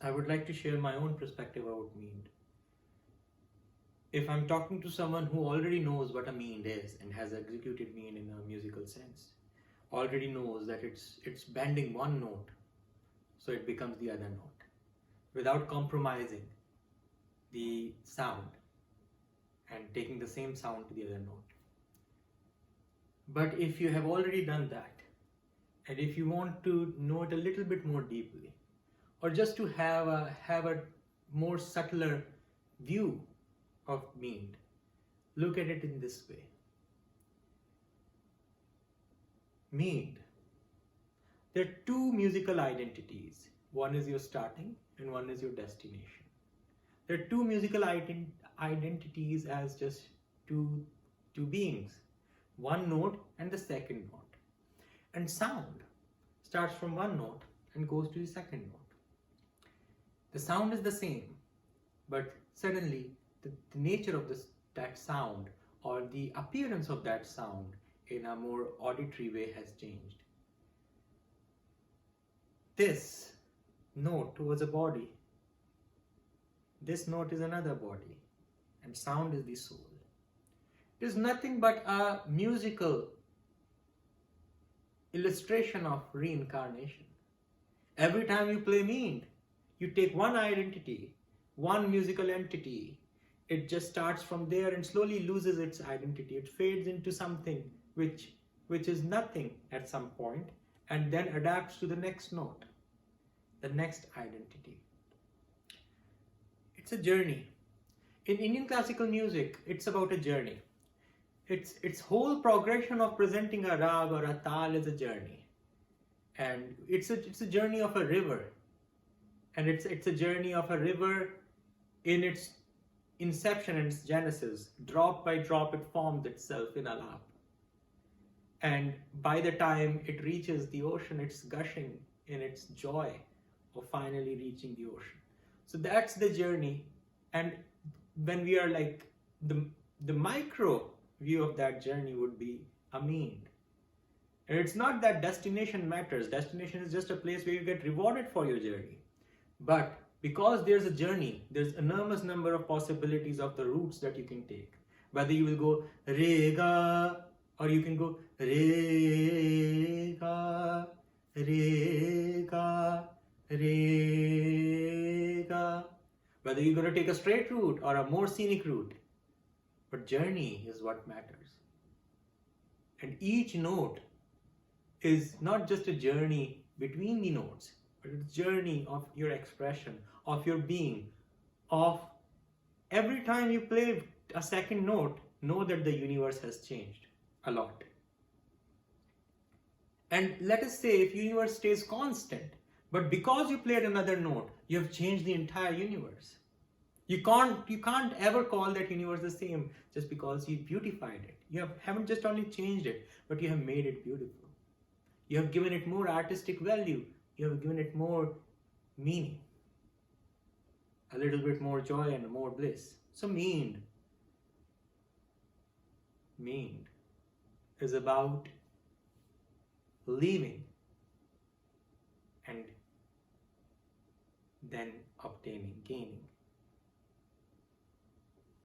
I would like to share my own perspective about Meend. If I'm talking to someone who already knows what a Meend is and has executed Meend in a musical sense, already knows that it's bending one note so it becomes the other note without compromising the sound and taking the same sound to the other note. But if you have already done that, and if you want to know it a little bit more deeply, or just to have a more subtler view of Meend, look at it in this way. Meend, there are two musical identities. One is your starting and one is your destination. There are two musical identities as just two beings, one note and the second note. And sound starts from one note and goes to the second note. The sound is the same, but suddenly the nature of that sound or the appearance of that sound in a more auditory way has changed. This note was a body. This note is another body, and sound is the soul. It is nothing but a musical illustration of reincarnation. Every time you play Meend, you take one identity, one musical entity. It just starts from there and slowly loses its identity. It fades into something which is nothing at some point, and then adapts to the next note, the next identity. It's a journey. In Indian classical music, it's about a journey. Its whole progression of presenting a rag or a tal is a journey, and it's a journey of a river, and it's a journey of a river in its inception and its genesis. Drop by drop, it forms itself in a lap, and by the time it reaches the ocean, it's gushing in its joy of finally reaching the ocean. So that's the journey, and when we are like the micro view of that journey would be a Meend. And it's not that destination matters. Destination is just a place where you get rewarded for your journey. But because there's a journey, there's enormous number of possibilities of the routes that you can take. Whether you will go re-ga, or you can go re-ga, re-ga, re-ga. Whether you're going to take a straight route or a more scenic route. But journey is what matters. And each note is not just a journey between the notes, but it's a journey of your expression, of your being, of every time you play a second note, know that the universe has changed a lot. And let us say if universe stays constant, but because you played another note, you have changed the entire universe. You can't ever call that universe the same just because you beautified it. You haven't just only changed it, but you have made it beautiful. You have given it more artistic value. You have given it more meaning, a little bit more joy and more bliss. So Meend is about leaving and then obtaining, gaining.